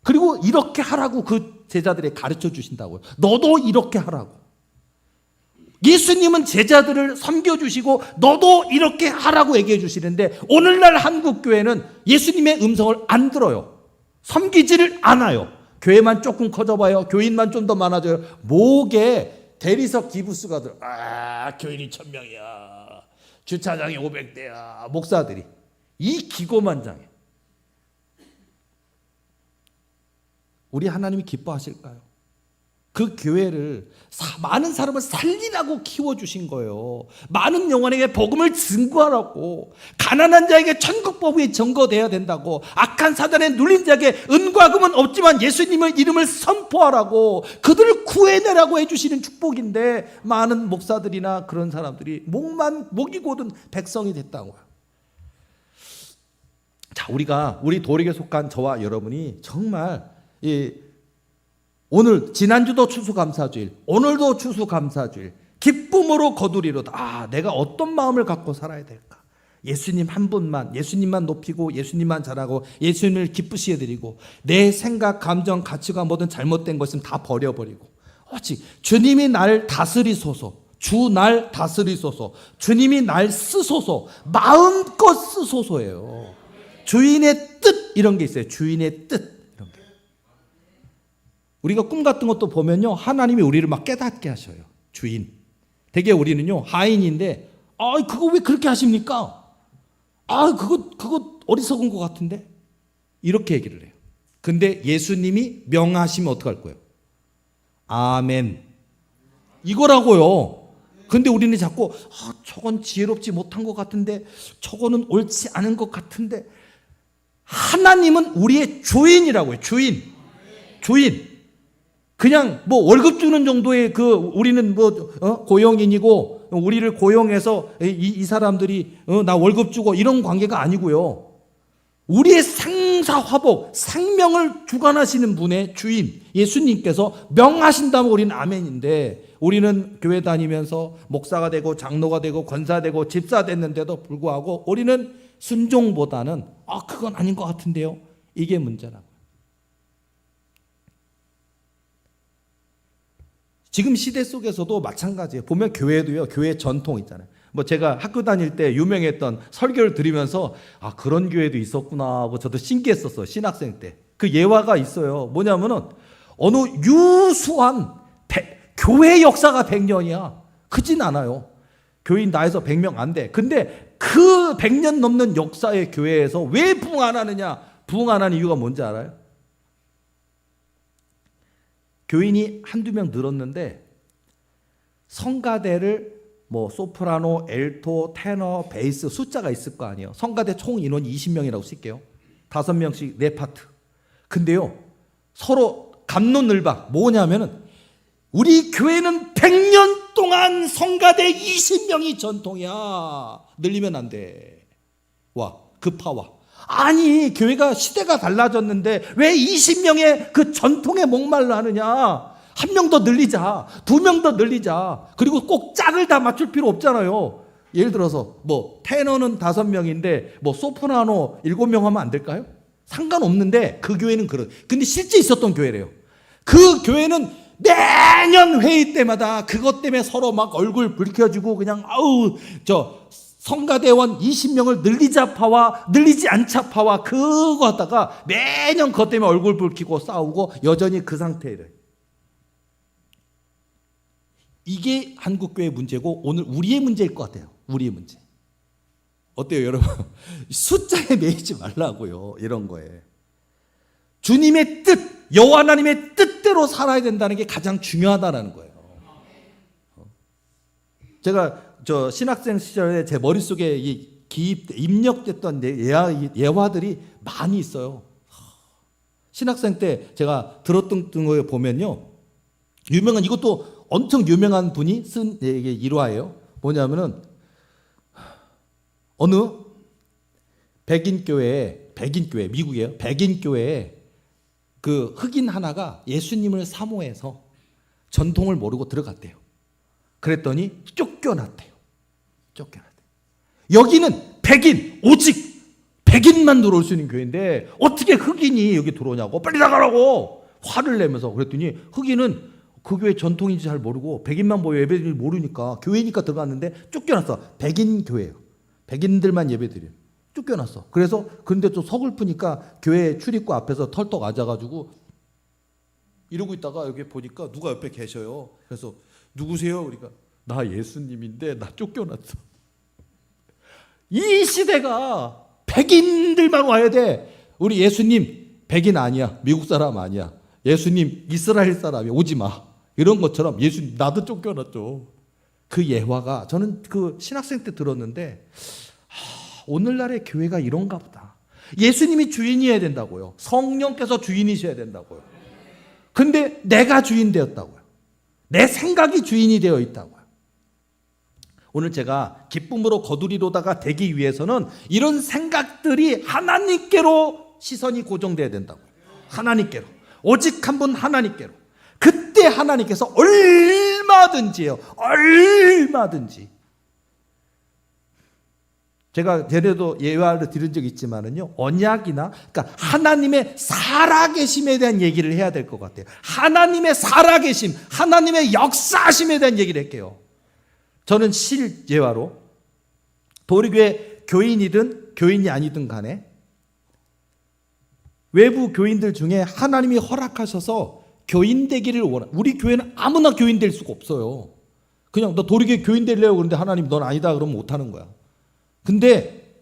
[SPEAKER 1] 그리고 이렇게 하라고 그 제자들에 가르쳐 주신다고요. 너도 이렇게 하라고. 예수님은 제자들을 섬겨주시고 너도 이렇게 하라고 얘기해 주시는데 오늘날 한국교회는 예수님의 음성을 안 들어요. 섬기지를 않아요. 교회만 조금 커져봐요. 교인만 좀 더 많아져요. 목에 대리석 기부수가 들어. 교인이 1000명이야. 주차장이 500대야. 목사들이. 이 기고만장해. 우리 하나님이 기뻐하실까요? 그 교회를 많은 사람을 살리라고 키워주신 거예요. 많은 영혼에게 복음을 증거하라고. 가난한 자에게 천국복음이 증거돼야 된다고. 악한 사단에 눌린 자에게 은과 금은 없지만 예수님의 이름을 선포하라고. 그들을 구해내라고 해주시는 축복인데 많은 목사들이나 그런 사람들이 목이 고든 백성이 됐다고요. 자, 우리 도력에 속한 저와 여러분이 정말 오늘 지난주도 추수감사주일, 오늘도 추수감사주일, 기쁨으로 거두리로다. 내가 어떤 마음을 갖고 살아야 될까? 예수님 한 분만, 예수님만 높이고 예수님만 잘하고 예수님을 기쁘시게 드리고 내 생각, 감정, 가치가 뭐든 잘못된 것은 다 버려버리고 오직 주님이 날 다스리소서, 주 날 다스리소서, 주님이 날 쓰소서, 마음껏 쓰소서예요. 주인의 뜻 이런 게 있어요. 주인의 뜻 이런 게. 우리가 꿈 같은 것도 보면요, 하나님이 우리를 막 깨닫게 하셔요. 주인. 대개 우리는요 하인인데 그거 왜 그렇게 하십니까? 그거 어리석은 것 같은데? 이렇게 얘기를 해요. 근데 예수님이 명하시면 어떡할 거예요? 아멘. 이거라고요. 근데 우리는 자꾸 저건 지혜롭지 못한 것 같은데, 저거는 옳지 않은 것 같은데, 하나님은 우리의 주인이라고요. 주인. 그냥 뭐 월급 주는 정도의 우리는 고용인이고 우리를 고용해서 이 사람들이 나 월급 주고 이런 관계가 아니고요. 우리의 생사화복, 생명을 주관하시는 분의 주인 예수님께서 명하신다면 우리는 아멘인데, 우리는 교회 다니면서 목사가 되고 장로가 되고 권사 되고 집사 됐는데도 불구하고 우리는 순종보다는 그건 아닌 것 같은데요. 이게 문제라고요. 지금 시대 속에서도 마찬가지예요. 보면 교회도요, 교회 전통 있잖아요. 뭐 제가 학교 다닐 때 유명했던 설교를 들으면서 그런 교회도 있었구나 하고 저도 신기했었어요. 신학생 때. 그 예화가 있어요. 뭐냐면은 어느 유수한 교회 역사가 100년이야. 크진 않아요. 교인 나에서 100명 안 돼. 근데 그 100년 넘는 역사의 교회에서 왜 부흥 안 하느냐? 부흥 안 하는 이유가 뭔지 알아요? 교인이 한두 명 늘었는데 성가대를 뭐 소프라노, 엘토, 테너, 베이스 숫자가 있을 거 아니에요. 성가대 총 인원이 20명이라고 쓸게요. 5명씩 4파트. 근데요, 서로 갑론을박. 뭐냐면은 우리 교회는 100년 동안 성가대 20명이 전통이야. 늘리면 안 돼. 급하와. 아니, 교회가 시대가 달라졌는데 왜 20명의 그 전통에 목말라 하느냐? 한 명 더 늘리자. 2명 더 늘리자. 그리고 꼭 짝을 다 맞출 필요 없잖아요. 예를 들어서 뭐 테너는 5명인데 뭐 소프라노 7명 하면 안 될까요? 상관없는데 그 교회는 근데 실제 있었던 교회래요. 그 교회는 매년 회의 때마다 그것 때문에 서로 막 얼굴 붉혀지고 그냥 성가대원 20명을 늘리자 파와 늘리지 않자 파와 그거 하다가 매년 그것 때문에 얼굴 붉히고 싸우고 여전히 그 상태래요. 이게 한국교회 문제고 오늘 우리의 문제일 것 같아요. 우리의 문제. 어때요, 여러분? 숫자에 매이지 말라고요. 이런 거에. 주님의 뜻, 여호와 하나님의 뜻대로 살아야 된다는 게 가장 중요하다는 거예요. 제가 신학생 시절에 제 머릿속에 입력됐던 예화들이 많이 있어요. 신학생 때 제가 들었던 거에 보면요, 유명한, 이것도 엄청 유명한 분이 쓴 일화예요. 뭐냐면은 어느 백인교회 미국이에요. 백인교회에 그 흑인 하나가 예수님을 사모해서 전통을 모르고 들어갔대요. 그랬더니 쫓겨났대요. 여기는 오직 백인만 들어올 수 있는 교회인데 어떻게 흑인이 여기 들어오냐고, 빨리 나가라고 화를 내면서. 그랬더니 흑인은 그 교회 전통인지 잘 모르고 백인만 보여 예배드리지 모르니까 교회니까 들어갔는데 쫓겨났어. 백인 교회예요. 백인들만 예배드려요. 쫓겨났어. 그래서 근데 또 서글프니까 교회 출입구 앞에서 털떡 앉아가지고 이러고 있다가 여기 보니까 누가 옆에 계셔요. 그래서 누구세요? 그러니까 나 예수님인데 나 쫓겨났어. 이 시대가 백인들만 와야 돼. 우리 예수님 백인 아니야. 미국 사람 아니야. 예수님 이스라엘 사람이야. 오지 마. 이런 것처럼 예수님 나도 쫓겨났죠. 그 예화가 저는 그 신학생 때 들었는데 오늘날의 교회가 이런가 보다. 예수님이 주인이어야 된다고요. 성령께서 주인이셔야 된다고요. 근데 내가 주인 되었다고요. 내 생각이 주인이 되어 있다고요. 오늘 제가 기쁨으로 거두리로다가 되기 위해서는 이런 생각들이 하나님께로 시선이 고정돼야 된다고요. 하나님께로. 오직 한 분 하나님께로. 그때 하나님께서 얼마든지요. 얼마든지. 제가 전에도 예화를 드린 적이 있지만은요, 언약이나, 그러니까 하나님의 살아계심에 대한 얘기를 해야 될 것 같아요. 하나님의 살아계심, 하나님의 역사하심에 대한 얘기를 할게요. 저는 실예화로 도리교회 교인이든 교인이 아니든 간에 외부 교인들 중에 하나님이 허락하셔서 교인 되기를 우리 교회는 아무나 교인 될 수가 없어요. 그냥 너 도리교회 교인 되려고 그러는데 하나님 넌 아니다 그러면 못하는 거야. 근데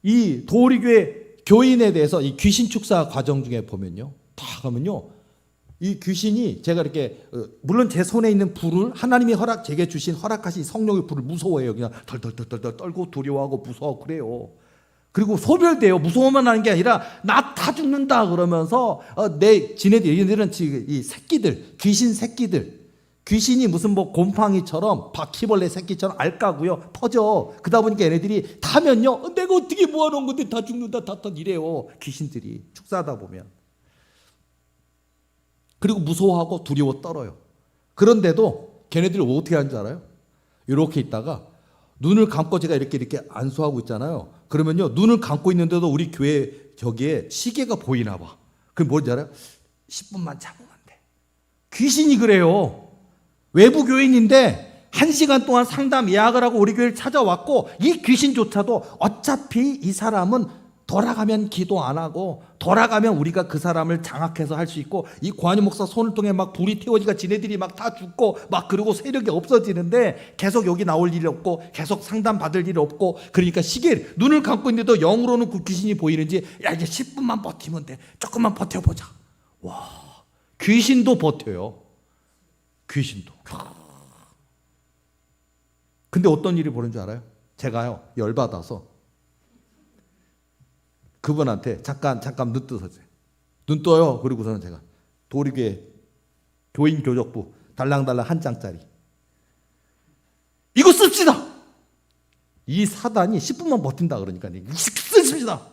[SPEAKER 1] 이 도리교회 교인에 대해서 이 귀신 축사 과정 중에 보면요, 다 가면요, 이 귀신이 제가 이렇게 물론 제 손에 있는 불을 하나님이 제게 주신 허락하신 성령의 불을 무서워해요. 그냥 덜덜덜덜 떨고 두려워하고 무서워하고 그래요. 그리고 소멸돼요. 무서워만 하는 게 아니라 나 다 죽는다 그러면서 얘네들은 이 새끼들, 귀신 새끼들, 귀신이 무슨 뭐 곰팡이처럼 바퀴벌레 새끼처럼 알까고요 퍼져. 그러다 보니까 얘네들이 타면요, 내가 어떻게 모아놓은 건데 다 죽는다 다 이래요. 귀신들이 축사하다 보면. 그리고 무서워하고 두려워 떨어요. 그런데도 걔네들이 어떻게 하는 줄 알아요? 이렇게 있다가 눈을 감고 제가 이렇게 안수하고 있잖아요. 그러면요, 눈을 감고 있는데도 우리 교회 저기에 시계가 보이나 봐. 그럼 뭔지 알아요? 10분만 참으면 돼. 귀신이 그래요. 외부 교인인데 1시간 동안 상담 예약을 하고 우리 교회를 찾아왔고, 이 귀신조차도 어차피 이 사람은 돌아가면 기도 안 하고 돌아가면 우리가 그 사람을 장악해서 할 수 있고, 이 고한유 목사 손을 통해 막 불이 태워지니까 지네들이 막 다 죽고 막 그러고 세력이 없어지는데 계속 여기 나올 일이 없고 계속 상담 받을 일이 없고, 그러니까 시계 눈을 감고 있는데도 영으로는 그 귀신이 보이는지, 야 이제 10분만 버티면 돼, 조금만 버텨보자. 와, 귀신도 버텨요. 귀신도. 근데 어떤 일이 벌어진 줄 알아요? 제가요 열받아서 그분한테 잠깐 눈 뜨세요. 눈 떠요. 그리고서는 제가 도리교회 교인 교적부 달랑달랑 한 장짜리 이거 씁시다. 이 사단이 10분만 버틴다 그러니까 씁시다.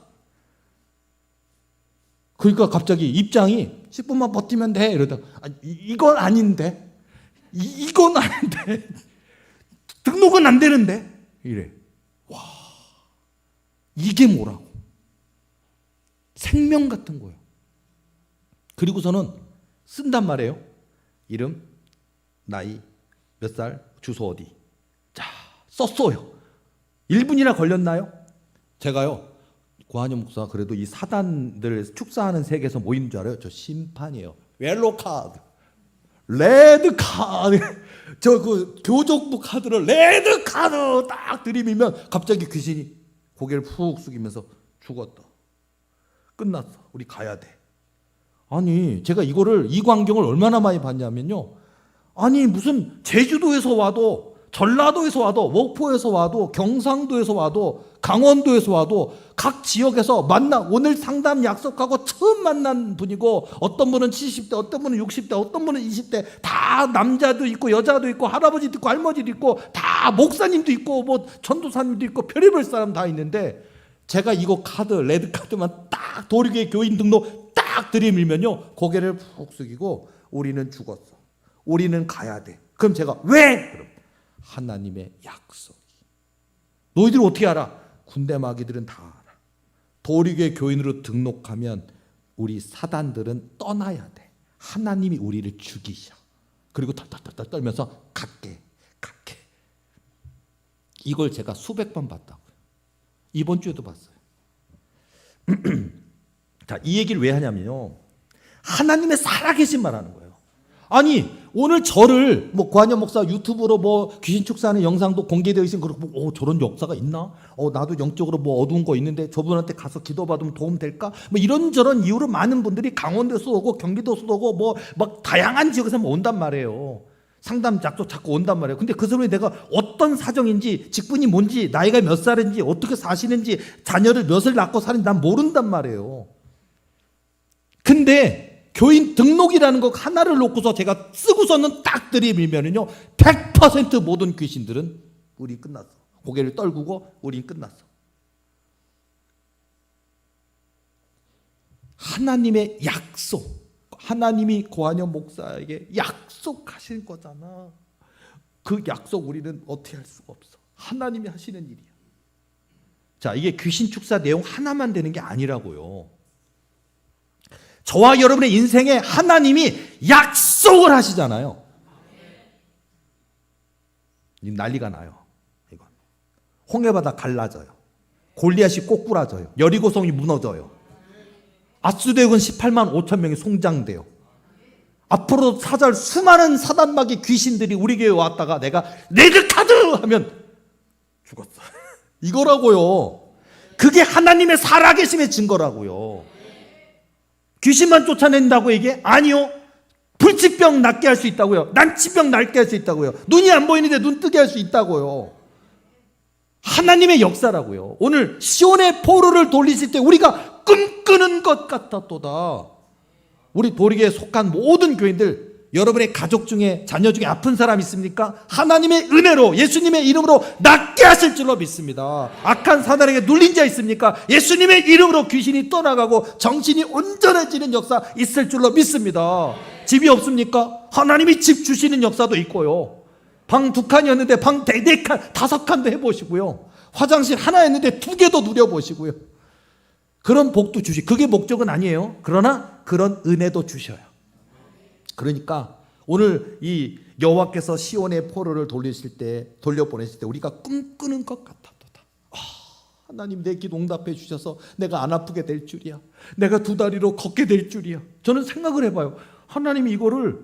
[SPEAKER 1] 그러니까 갑자기 입장이 10분만 버티면 돼 이러다가 이건 아닌데, 이건 아닌데, 등록은 안 되는데 이래. 와, 이게 뭐라고? 생명 같은 거예요. 그리고서는 쓴단 말이에요. 이름, 나이, 몇 살, 주소 어디. 자, 썼어요. 1분이나 걸렸나요? 제가요, 고한유 목사 그래도 이 사단들 축사하는 세계에서 뭐 있는 줄 알아요? 저 심판이에요. 옐로 카드, 레드 카드, 저 그 교족부 카드를 레드 카드 딱 들이밀면 갑자기 귀신이 고개를 푹 숙이면서 죽었다. 끝났어. 우리 가야 돼. 아니, 제가 이 광경을 얼마나 많이 봤냐면요. 아니, 무슨 제주도에서 와도, 전라도에서 와도, 목포에서 와도, 경상도에서 와도, 강원도에서 와도 각 지역에서 오늘 상담 약속하고 처음 만난 분이고, 어떤 분은 70대, 어떤 분은 60대, 어떤 분은 20대, 다 남자도 있고 여자도 있고 할아버지도 있고 할머니도 있고 다 목사님도 있고 뭐 전도사님도 있고 별의별 사람 다 있는데, 제가 이거 카드, 레드 카드만 딱 도리교회 교인 등록 딱 들이밀면요, 고개를 푹 숙이고 우리는 죽었어. 우리는 가야 돼. 그럼 제가 왜? 그럼 하나님의 약속이. 너희들 어떻게 알아? 군대 마귀들은 다 알아. 도리교회 교인으로 등록하면 우리 사단들은 떠나야 돼. 하나님이 우리를 죽이셔. 그리고 덜덜덜 떨면서 갈게. 이걸 제가 수백 번 봤다고요. 이번 주에도 봤어요. 자, 이 얘기를 왜 하냐면요, 하나님의 살아계신 말하는 거예요. 아니, 오늘 저를 뭐 고한유 목사 유튜브로 뭐 귀신 축사하는 영상도 공개되어 있으면 그렇고, 저런 역사가 있나? 나도 영적으로 뭐 어두운 거 있는데 저분한테 가서 기도받으면 도움 될까? 뭐 이런저런 이유로 많은 분들이 강원도에서 오고 경기도에서 오고 뭐 막 다양한 지역에서 온단 말이에요. 상담 약속 자꾸 온단 말이에요. 근데 그 사람이 내가 어떤 사정인지, 직분이 뭔지, 나이가 몇 살인지, 어떻게 사시는지, 자녀를 몇을 낳고 사는지 난 모른단 말이에요. 근데 교인 등록이라는 거 하나를 놓고서 제가 쓰고서는 딱 들이밀면은요, 100% 모든 귀신들은 우리 끝났어. 고개를 떨구고 우린 끝났어. 하나님의 약속, 하나님이 고한영 목사에게 약속하신 거잖아. 그 약속 우리는 어떻게 할 수가 없어. 하나님이 하시는 일이야. 자, 이게 귀신 축사 내용 하나만 되는 게 아니라고요. 저와 여러분의 인생에 하나님이 약속을 하시잖아요. 난리가 나요. 이건 홍해바다 갈라져요. 골리앗이 꼬꾸라져요. 여리고성이 무너져요. 아수대군 18만 5천 명이 송장돼요. 앞으로 사절 수많은 사단마귀 귀신들이 우리 교회에 왔다가 내가 레드카드 하면 죽었어. 이거라고요. 그게 하나님의 살아계심의 증거라고요. 귀신만 쫓아낸다고 이게? 아니요. 불치병 낫게 할 수 있다고요. 난치병 낫게 할 수 있다고요. 눈이 안 보이는데 눈 뜨게 할 수 있다고요. 하나님의 역사라고요. 오늘 시온의 포로를 돌리실 때 우리가 꿈꾸는 것 같았도다. 우리 도리교에 속한 모든 교인들, 여러분의 가족 중에 자녀 중에 아픈 사람 있습니까? 하나님의 은혜로 예수님의 이름으로 낫게 하실 줄로 믿습니다. 악한 사단에게 눌린 자 있습니까? 예수님의 이름으로 귀신이 떠나가고 정신이 온전해지는 역사 있을 줄로 믿습니다. 집이 없습니까? 하나님이 집 주시는 역사도 있고요. 방 2칸이었는데 방 4칸, 5칸도 해보시고요. 화장실 하나였는데 2개도 누려보시고요. 그런 복도 주시. 그게 목적은 아니에요. 그러나 그런 은혜도 주셔요. 그러니까 오늘 이 여호와께서 시온의 포로를 돌려보내실 때 우리가 꿈꾸는 것 같았도다. 하나님 내 기도 응답해 주셔서 내가 안 아프게 될 줄이야. 내가 2다리로 걷게 될 줄이야. 저는 생각을 해봐요. 하나님이 이거를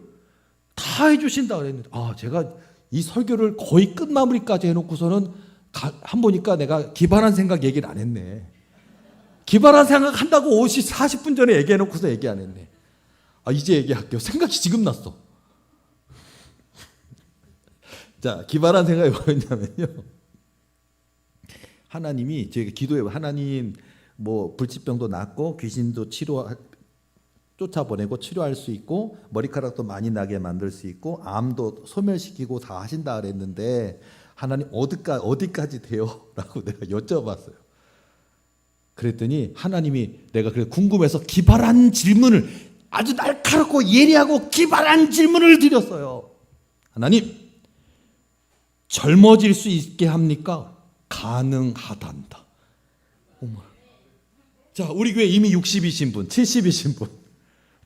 [SPEAKER 1] 다 해주신다 그랬는데 제가 이 설교를 거의 끝마무리까지 해놓고서는 한 보니까 내가 기발한 생각 얘기를 안 했네. 기발한 생각 한다고 40분 전에 얘기해놓고서 얘기 안 했네. 이제 얘기할게요. 생각이 지금 났어. 자, 기발한 생각이 뭐였냐면요. 하나님이 저희가 기도해요. 하나님 불치병도 낫고 귀신도 쫓아보내고 치료할 수 있고 머리카락도 많이 나게 만들 수 있고 암도 소멸시키고 다 하신다 그랬는데 하나님 어디까지 돼요? 라고 내가 여쭤봤어요. 그랬더니 하나님이 내가 그래 궁금해서 기발한 질문을 아주 날카롭고 예리하고 기발한 질문을 드렸어요. 하나님, 젊어질 수 있게 합니까? 가능하단다. 자, 우리 교회 이미 60이신 분, 70이신 분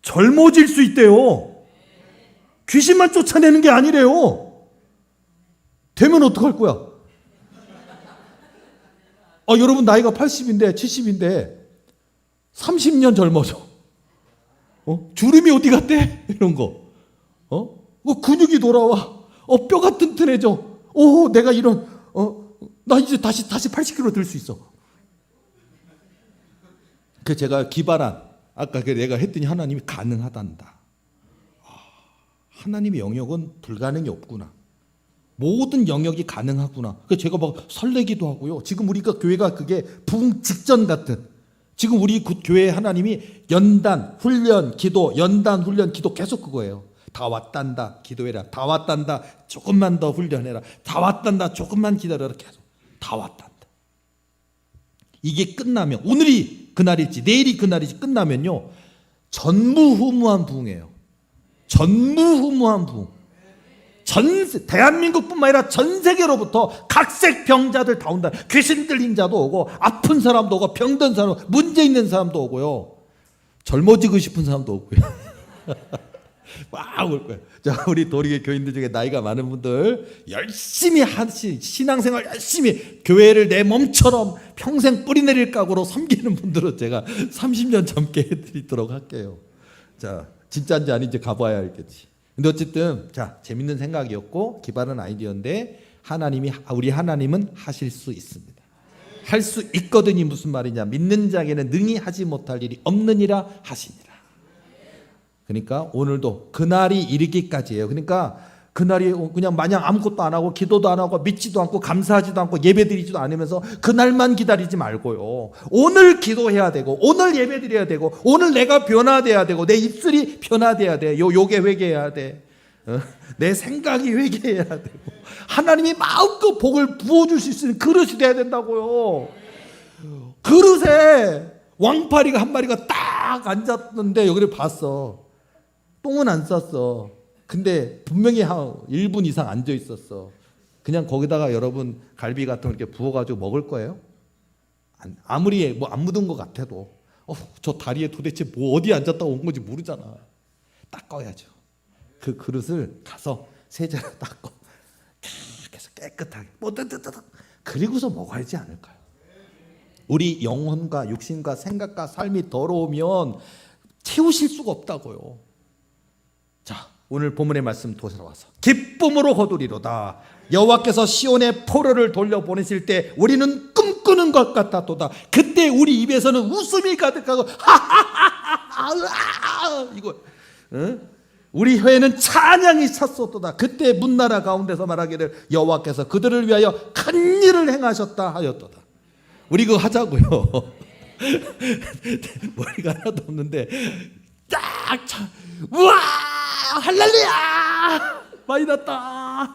[SPEAKER 1] 젊어질 수 있대요. 귀신만 쫓아내는 게 아니래요. 되면 어떡할 거야? 여러분 나이가 80인데 70인데 30년 젊어져. 주름이 어디 갔대? 이런 거. 근육이 돌아와. 뼈가 튼튼해져. 내가 나 이제 다시 80kg 들 수 있어. 그 제가 기발한 아까 내가 했더니 하나님이 가능하단다. 하나님의 영역은 불가능이 없구나. 모든 영역이 가능하구나. 그래서 제가 막 설레기도 하고요. 지금 우리가 교회가 그게 부흥 직전 같은. 지금 우리 교회 하나님이 연단, 훈련, 기도, 연단, 훈련, 기도 계속 그거예요. 다 왔단다, 기도해라. 다 왔단다, 조금만 더 훈련해라. 다 왔단다, 조금만 기다려라. 계속 다 왔단다. 이게 끝나면 오늘이 그날일지 내일이 그날일지 끝나면요. 전무후무한 부흥이에요. 전무후무한 부흥. 대한민국뿐만 아니라 전 세계로부터 각색 병자들 다 온다. 귀신 들린 자도 오고 아픈 사람도 오고 병든 사람, 문제 있는 사람도 오고요. 젊어지고 싶은 사람도 오고요. 막 올 거예요. 자, 우리 도리교 교인들 중에 나이가 많은 분들 열심히 신앙생활 열심히 교회를 내 몸처럼 평생 뿌리내릴 각오로 섬기는 분들은 제가 30년 젊게 해드리도록 할게요. 자, 진짜인지 아닌지 가봐야 알겠지. 근데 어쨌든 자, 재밌는 생각이었고 기발한 아이디어인데 우리 하나님은 하실 수 있습니다. 할 수 있거든이 무슨 말이냐? 믿는 자에게는 능히 하지 못할 일이 없느니라 하시니라. 그러니까 오늘도 그날이 이르기까지예요. 그러니까 그날이 그냥 마냥 아무것도 안 하고 기도도 안 하고 믿지도 않고 감사하지도 않고 예배드리지도 않으면서 그날만 기다리지 말고요. 오늘 기도해야 되고 오늘 예배드려야 되고 오늘 내가 변화돼야 되고 내 입술이 변화돼야 돼. 욕에 회개해야 돼. 내 생각이 회개해야 되고 하나님이 마음껏 복을 부어줄 수 있는 그릇이 돼야 된다고요. 그릇에 왕파리가 한 마리가 딱 앉았는데 여기를 봤어. 똥은 안 쌌어. 근데 분명히 한 1분 이상 앉아 있었어. 그냥 거기다가 여러분 갈비 같은 거 이렇게 부어가지고 먹을 거예요? 아무리 뭐 안 묻은 것 같아도 저 다리에 도대체 뭐 어디 앉았다 온 건지 모르잖아. 닦아야죠. 그 그릇을 가서 세제로 닦고 계속 깨끗하게 그리고서 먹어야지 않을까요? 우리 영혼과 육신과 생각과 삶이 더러우면 채우실 수가 없다고요. 자, 오늘 본문의 말씀 돌아와서 기쁨으로 거두리로다. 여호와께서 시온의 포로를 돌려보내실 때 우리는 꿈꾸는 것 같았도다. 그때 우리 입에서는 웃음이 가득하고 하하하하 이거 우리 혀에는 찬양이 찼었도다. 그때 문나라 가운데서 말하기를 여호와께서 그들을 위하여 큰 일을 행하셨다 하였도다. 우리 그거 하자고요. 머리가 하나도 없는데 딱 차, 우와 할렐루야 많이 났다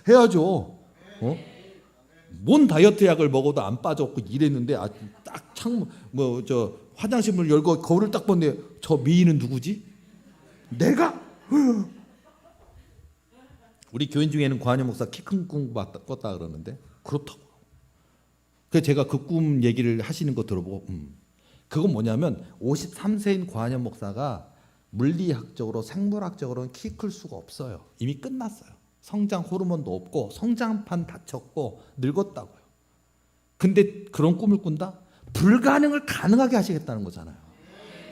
[SPEAKER 1] 해야죠. 뭔 다이어트 약을 먹어도 안 빠졌고 이랬는데 딱 창문 저 화장실 문을 열고 거울을 딱 봤는데 저 미인은 누구지? 내가? 우리 교인 중에는 관여 목사 키 큰 꿈 꿨다 그러는데 그렇다고. 그래서 제가 그 꿈 얘기를 하시는 거 들어보고 그건 뭐냐면 53세인 관여 목사가 물리학적으로 생물학적으로는 키 클 수가 없어요. 이미 끝났어요. 성장 호르몬도 없고 성장판 다쳤고 늙었다고요. 근데 그런 꿈을 꾼다? 불가능을 가능하게 하시겠다는 거잖아요.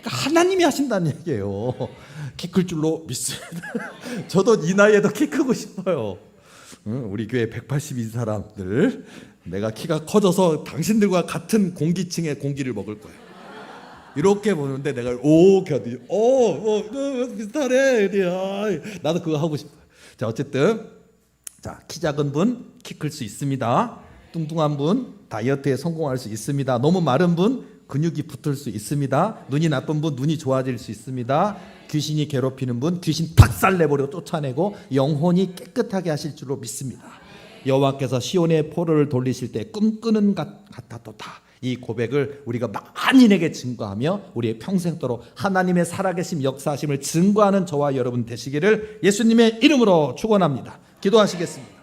[SPEAKER 1] 그러니까 하나님이 하신다는 얘기예요. 키 클 줄로 믿습니다. 저도 이 나이에도 키 크고 싶어요. 우리 교회 182 사람들 내가 키가 커져서 당신들과 같은 공기층의 공기를 먹을 거예요. 이렇게 보는데 내가 겨디 비슷하네. 나도 그거 하고 싶어요. 자, 어쨌든 자, 키 작은 분 키 클 수 있습니다. 뚱뚱한 분 다이어트에 성공할 수 있습니다. 너무 마른 분 근육이 붙을 수 있습니다. 눈이 나쁜 분 눈이 좋아질 수 있습니다. 귀신이 괴롭히는 분 귀신 박살 내버려 쫓아내고 영혼이 깨끗하게 하실 줄로 믿습니다. 여호와께서 시온의 포로를 돌리실 때 꿈꾸는 것 같았도다. 이 고백을 우리가 만인에게 증거하며 우리의 평생도록 하나님의 살아계심 역사하심을 증거하는 저와 여러분 되시기를 예수님의 이름으로 축원합니다. 기도하시겠습니다.